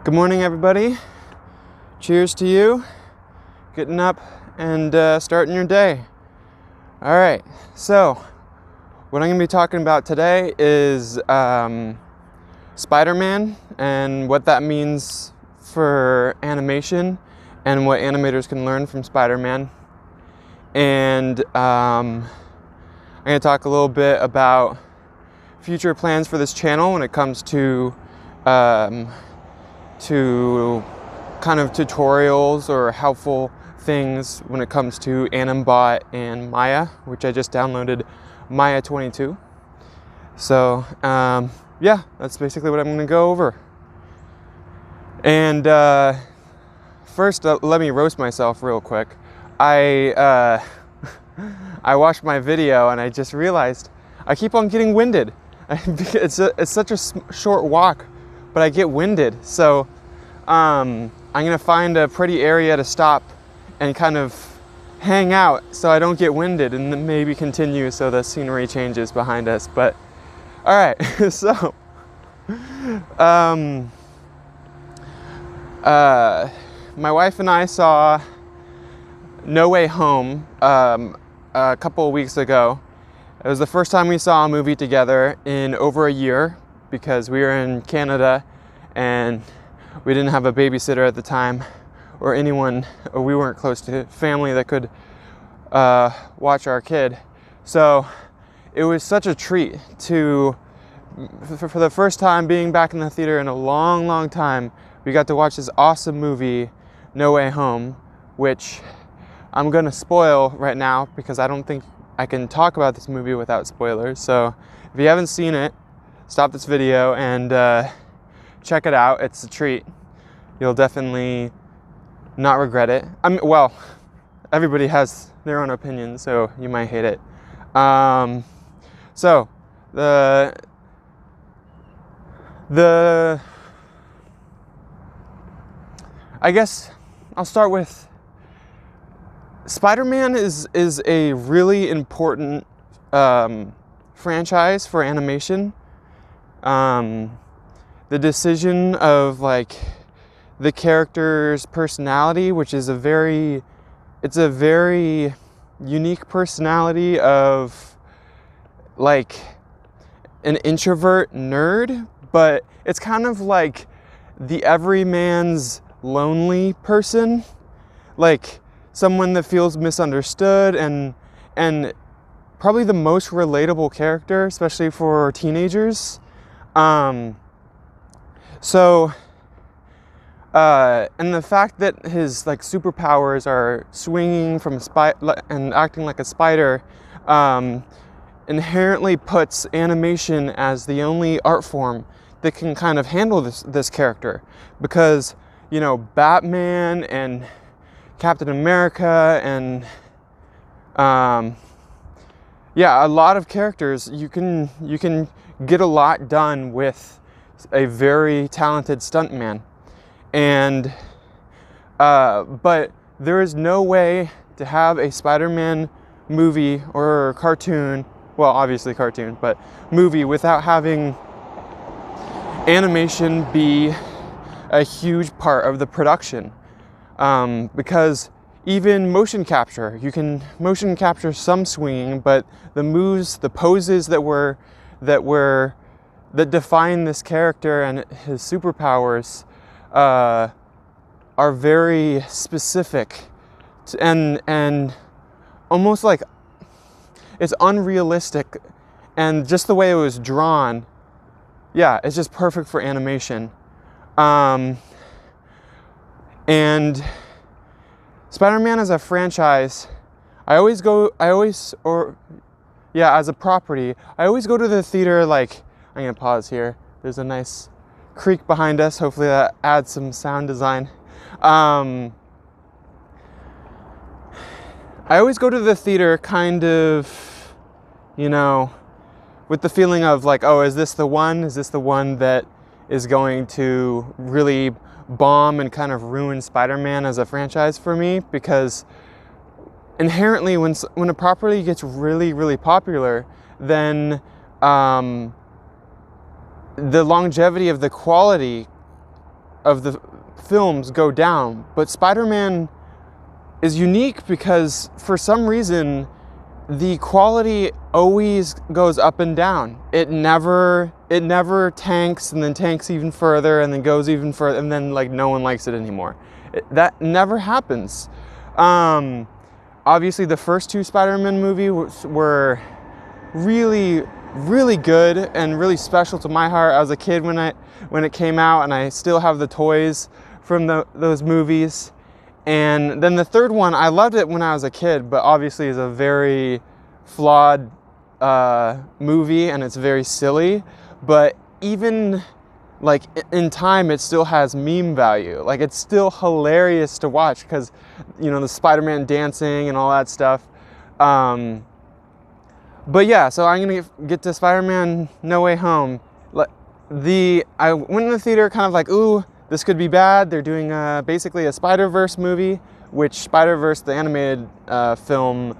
Good morning, everybody. Cheers to you. Getting up and starting your day. All right, so what I'm going to be talking about today is Spider-Man and what that means for animation and what animators can learn from Spider-Man. And I'm going to talk a little bit about future plans for this channel when it comes to kind of tutorials or helpful things when it comes to Animbot and Maya, which I just downloaded Maya 22. So yeah, that's basically what I'm going to go over. And first, let me roast myself real quick. I watched my video and I just realized I keep on getting winded. It's such a short walk, but I get winded. So I'm gonna find a pretty area to stop and kind of hang out so I don't get winded, and then maybe continue so the scenery changes behind us. But all right, so my wife and I saw No Way Home a couple of weeks ago. It was the first time we saw a movie together in over a year because we were in Canada and we didn't have a babysitter at the time or anyone, or we weren't close to family that could watch our kid. So it was such a treat to, for the first time being back in the theater in a long, long time, we got to watch this awesome movie, No Way Home, which I'm gonna spoil right now because I don't think I can talk about this movie without spoilers. So if you haven't seen it, stop this video and check it out. It's a treat. You'll definitely not regret it. Well, everybody has their own opinion, so you might hate it. So the I guess I'll start with Spider-Man is a really important franchise for animation. The decision of like the character's personality, which is a very unique personality of like an introvert nerd, but it's kind of like the everyman's lonely person, like someone that feels misunderstood and probably the most relatable character, especially for teenagers. And the fact that his like superpowers are swinging from and acting like a spider inherently puts animation as the only art form that can kind of handle this character, because you know Batman and Captain America and yeah, a lot of characters you can get a lot done with a very talented stuntman. And but there is no way to have a Spider-Man movie or cartoon, well obviously cartoon, but movie without having animation be a huge part of the production. Because even motion capture, you can motion capture some swinging, but the moves, the poses that define this character and his superpowers are very specific and almost like it's unrealistic, and just the way it was drawn, yeah, it's just perfect for animation. And Spider-Man as a franchise, as a property, I always go to the theater, like, I'm gonna pause here. There's a nice creek behind us. Hopefully that adds some sound design. I always go to the theater kind of, you know, with the feeling of like, oh, is this the one? Is this the one that is going to really bomb and kind of ruin Spider-Man as a franchise for me? Because inherently when a property gets really, really popular, then the longevity of the quality of the films go down, but Spider-Man is unique because for some reason the quality always goes up and down. It never tanks and then tanks even further and then goes even further and then like no one likes it anymore. That never happens. Obviously the first two Spider-Man movies were really, really good and really special to my heart. I was a kid when it came out, and I still have the toys from those movies. And then the third one, I loved it when I was a kid, but obviously is a very flawed movie, and it's very silly. But even like in time, it still has meme value. Like it's still hilarious to watch because, you know, the Spider-Man dancing and all that stuff. But yeah, so I'm gonna get to Spider-Man No Way Home. I went in the theater kind of like, ooh, this could be bad. They're doing basically a Spider-Verse movie, which Spider-Verse, the animated film,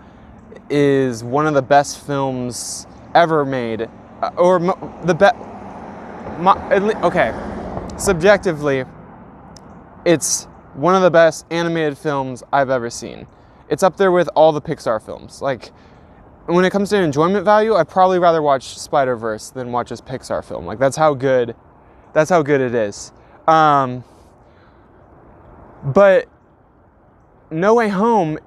is one of the best films ever made. Okay, subjectively, it's one of the best animated films I've ever seen. It's up there with all the Pixar films. Like, when it comes to enjoyment value, I'd probably rather watch Spider-Verse than watch this Pixar film. Like, that's how good it is. But No Way Home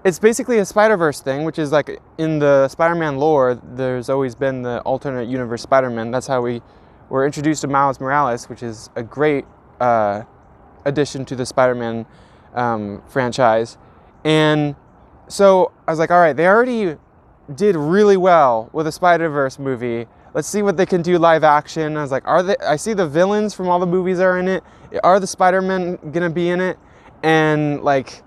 it's basically a Spider-Verse thing, which is like in the Spider-Man lore, there's always been the alternate universe Spider-Man. That's how we were introduced to Miles Morales, which is a great addition to the Spider-Man franchise. And so I was like, all right, they already did really well with a Spider-Verse movie. Let's see what they can do live action. I was like, I see the villains from all the movies are in it. Are the Spider-Men gonna be in it? And like,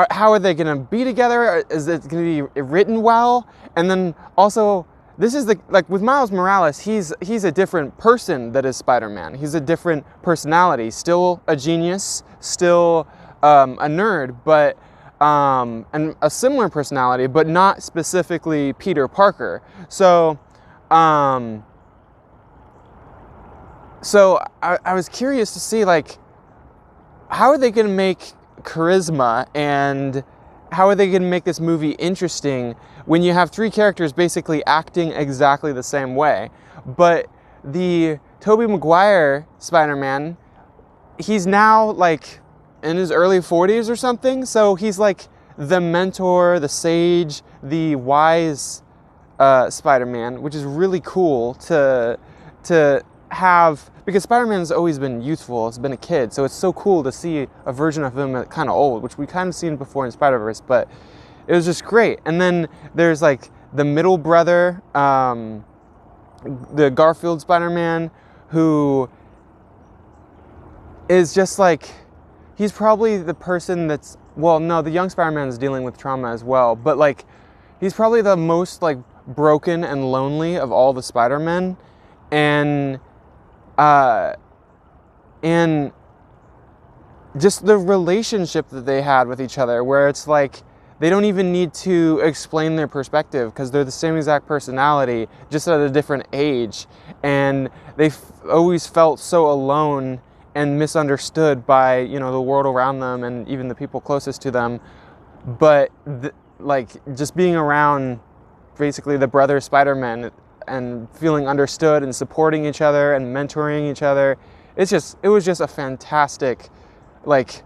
how are they gonna be together? Is it gonna be written well? And then also, this is like with Miles Morales, he's a different person that is Spider-Man. He's a different personality, still a genius, still a nerd, but and a similar personality, but not specifically Peter Parker. So I was curious to see, like, how are they going to make charisma and how are they going to make this movie interesting when you have three characters basically acting exactly the same way? But the Tobey Maguire Spider-Man, he's now like in his early 40s or something, so he's like the mentor, the sage, the wise Spider-Man, which is really cool to have, because Spider-Man's always been youthful, it's been a kid, so it's so cool to see a version of him kind of old, which we kind of seen before in Spider-Verse, but it was just great. And then there's like the middle brother, the Garfield Spider-Man, who is just like, he's probably the person that's, well, no, the young Spider-Man is dealing with trauma as well, but like, he's probably the most like broken and lonely of all the Spider-Men, and just the relationship that they had with each other, where it's like they don't even need to explain their perspective because they're the same exact personality, just at a different age, and they always felt so alone and misunderstood by, you know, the world around them and even the people closest to them. But like just being around basically the brother Spider-Man and feeling understood and supporting each other and mentoring each other, it was just a fantastic, like,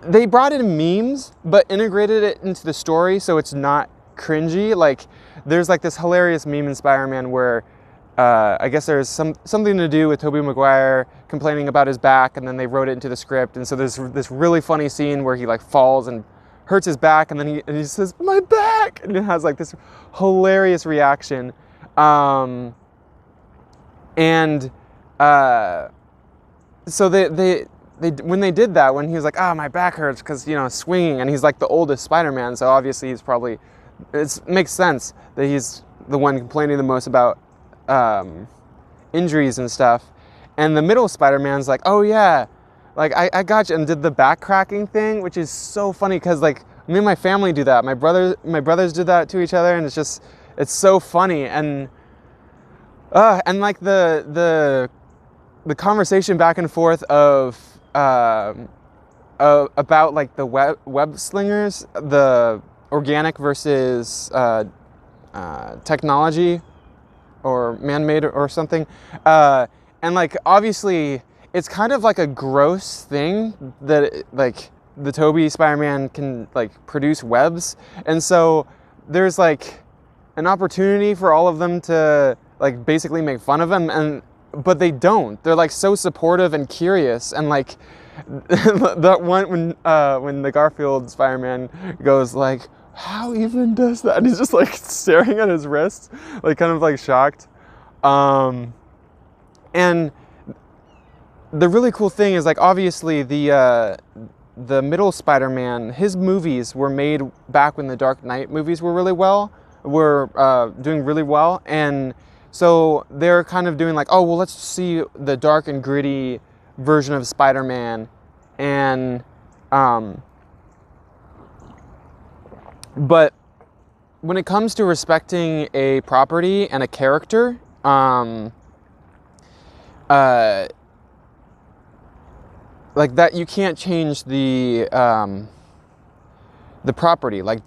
they brought in memes but integrated it into the story so it's not cringy. Like, there's like this hilarious meme in Spider-Man where I guess there's something to do with Tobey Maguire complaining about his back, and then they wrote it into the script, and so there's this really funny scene where he like falls and hurts his back, and then he says, "My back!" and it has like this hilarious reaction. So they when they did that, when he was like, my back hurts because, you know, swinging, and he's like the oldest Spider-Man, so obviously he's probably, it makes sense that he's the one complaining the most about injuries and stuff. And the middle Spider-Man's like, oh yeah, like I got you, and did the back cracking thing, which is so funny because like me and my family do that. My brothers do that to each other, and it's so funny. And like the the conversation back and forth of about like the web slingers, the organic versus technology or man-made or something, and like obviously it's kind of like a gross thing that like the Toby Spider-Man can like produce webs, and so there's like an opportunity for all of them to like basically make fun of him, but they don't. They're like so supportive and curious, and like that one when the Garfield Spider-Man goes like, how even does that? And he's just like staring at his wrist, like kind of like shocked. And the really cool thing is like obviously the middle Spider-Man, his movies were made back when the Dark Knight movies were doing really well, and so they're kind of doing like, oh well, let's see the dark and gritty version of Spider-Man, and but when it comes to respecting a property and a character, like that, you can't change the property. Like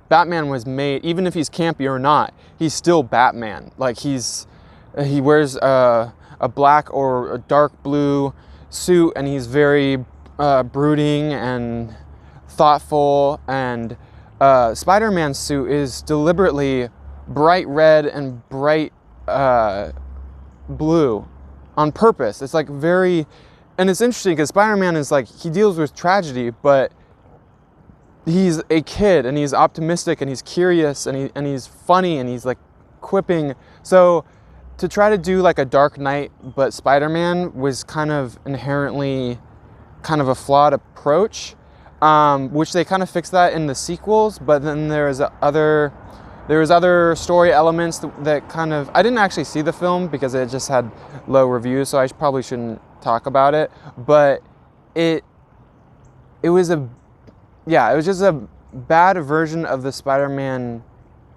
Batman was made, even if he's campy or not, he's still Batman. Like he wears a black or a dark blue suit, and he's very brooding and thoughtful, and Spider-Man's suit is deliberately bright red and bright blue on purpose. It's like very, and it's interesting because Spider-Man is like, he deals with tragedy, but he's a kid, and he's optimistic, and he's curious, and he's funny, and he's like quipping. So to try to do like a Dark Knight but Spider-Man was kind of inherently kind of a flawed approach, which they kind of fixed that in the sequels. But then there was other story elements that kind of, I didn't actually see the film because it just had low reviews, so I probably shouldn't talk about it. But it was just a bad version of the Spider-Man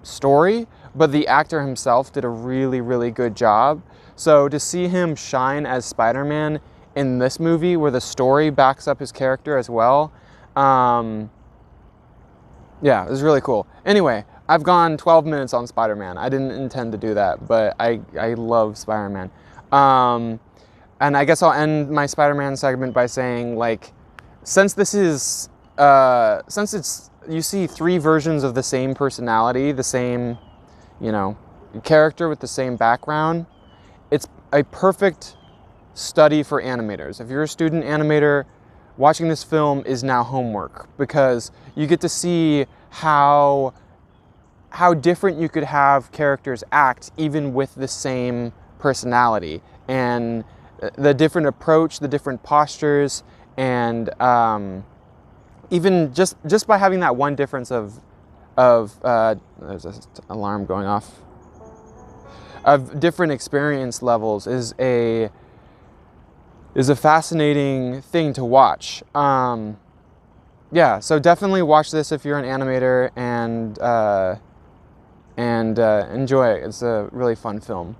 story, but the actor himself did a really, really good job. So to see him shine as Spider-Man in this movie, where the story backs up his character as well, it was really cool. Anyway, I've gone 12 minutes on Spider-Man. I didn't intend to do that, but I love Spider-Man. And I guess I'll end my Spider-Man segment by saying, like, since you see three versions of the same personality, the same, character with the same background, it's a perfect study for animators. If you're a student animator, watching this film is now homework, because you get to see how different you could have characters act even with the same personality, and the different approach, the different postures, and even just by having that one difference of there's an alarm going off, of different experience levels is a fascinating thing to watch. So definitely watch this if you're an animator, and enjoy it. It's a really fun film.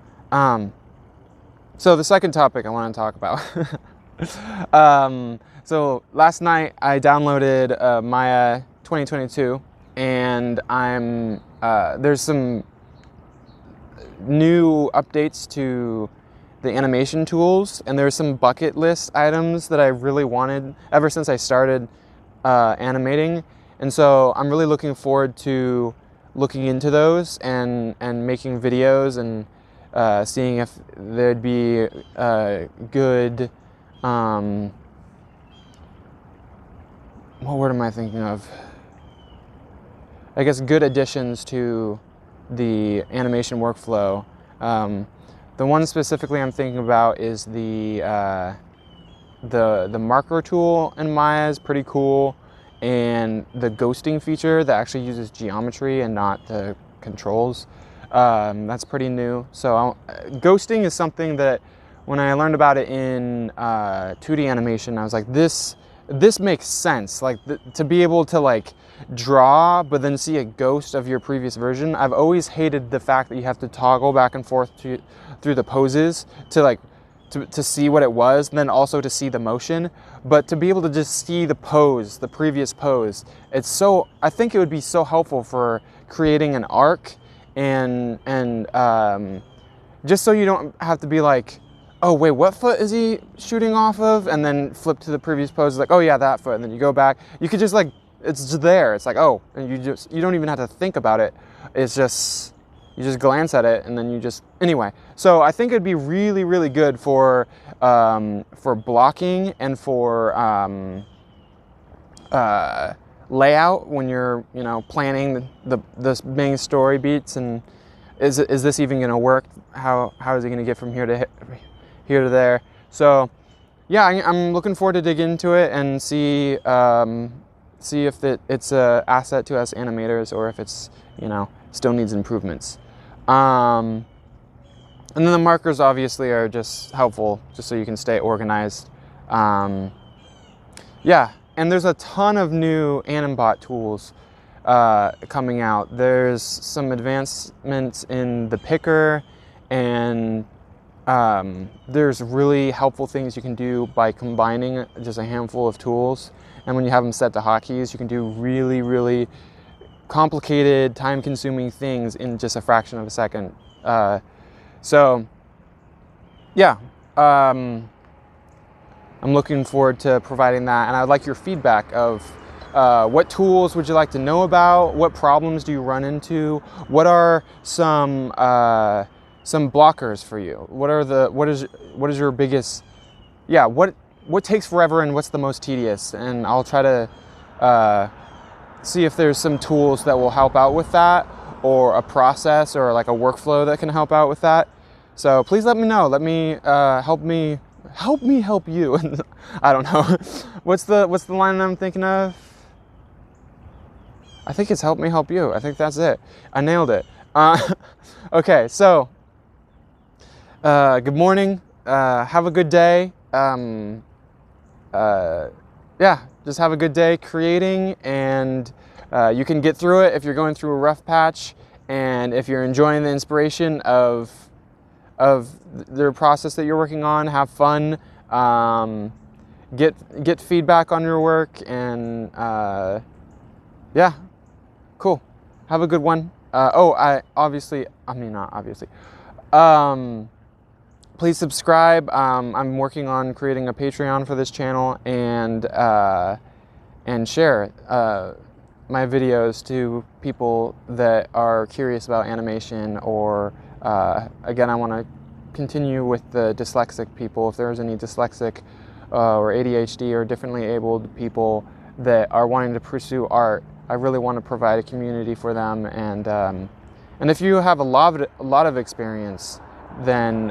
So the second topic I want to talk about. So last night I downloaded Maya 2022, and there's some new updates to the animation tools, and there's some bucket list items that I really wanted ever since I started animating, and so I'm really looking forward to looking into those and making videos and seeing if there'd be good what word am I thinking of? I guess good additions to the animation workflow. The one specifically I'm thinking about is the marker tool in Maya is pretty cool, and the ghosting feature that actually uses geometry and not the controls. That's pretty new. So ghosting is something that when I learned about it in 2D animation, I was like, this makes sense. Like to be able to like draw but then see a ghost of your previous version. I've always hated the fact that you have to toggle back and forth through the poses to to see what it was, and then also to see the motion, but to be able to just see the pose, the previous pose, I think it would be so helpful for creating an arc, and just so you don't have to be like, oh wait, what foot is he shooting off of? And then flip to the previous pose, like, oh yeah, that foot, and then you go back. You could just like, it's just there. It's like, oh, and you don't even have to think about it. It's just, you just glance at it, and then anyway. So I think it'd be really, really good for blocking and for layout when you're, planning the main story beats, and is this even going to work? How is it going to get from here to there? So yeah, I'm looking forward to dig into it and see if it's a asset to us animators, or if it's still needs improvements. And then the markers obviously are just helpful, just so you can stay organized. Yeah, and there's a ton of new Animbot tools coming out. There's some advancements in the picker, and there's really helpful things you can do by combining just a handful of tools. And when you have them set to hotkeys, you can do really, really complicated, time-consuming things in just a fraction of a second. So yeah, I'm looking forward to providing that, and I'd like your feedback of what tools would you like to know about? What problems do you run into? What are some blockers for you? What is your biggest, what takes forever and what's the most tedious? And I'll try to see if there's some tools that will help out with that, or a process or like a workflow that can help out with that. So please let me know. Let me help you. I don't know. What's the line I'm thinking of? I think it's help me help you. I think that's it. I nailed it. Okay, so good morning. Have a good day. Yeah, just have a good day creating, and you can get through it if you're going through a rough patch, and if you're enjoying the inspiration of the process that you're working on, have fun. Get feedback on your work, and yeah, cool. Have a good one. Not obviously. Please subscribe. I'm working on creating a Patreon for this channel, and share my videos to people that are curious about animation, or again, I want to continue with the dyslexic people. If there's any dyslexic or ADHD or differently abled people that are wanting to pursue art, I really want to provide a community for them. And if you have a lot of experience, then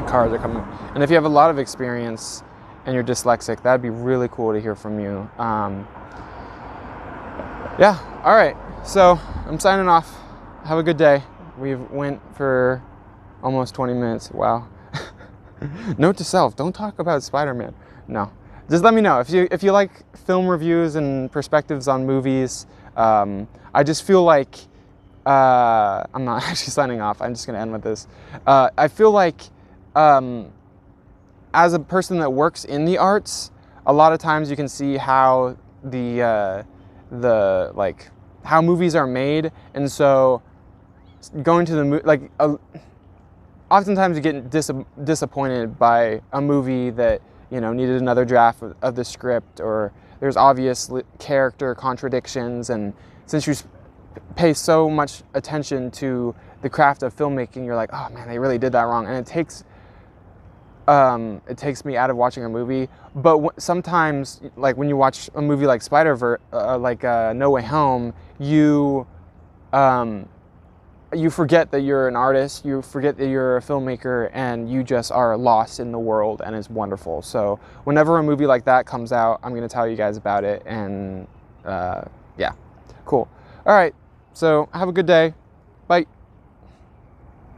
cars are coming. And if you have a lot of experience and you're dyslexic, that'd be really cool to hear from you. Yeah, all right. So I'm signing off. Have a good day. We've went for almost 20 minutes. Wow. Note to self: don't talk about Spider-Man. No, just let me know if you like film reviews and perspectives on movies. I just feel like I'm not actually signing off. I'm just going to end with this. I feel like as a person that works in the arts, a lot of times you can see how how movies are made, and so going to the movie, oftentimes you get disappointed by a movie that needed another draft of the script, or there's obvious character contradictions, and since you pay so much attention to the craft of filmmaking, you're like, oh man, they really did that wrong, and it takes me out of watching a movie. But sometimes, like when you watch a movie like No Way Home, you forget that you're an artist, you forget that you're a filmmaker, and you just are lost in the world, and it's wonderful. So whenever a movie like that comes out, I'm going to tell you guys about it, and yeah, cool. All right, so have a good day. Bye.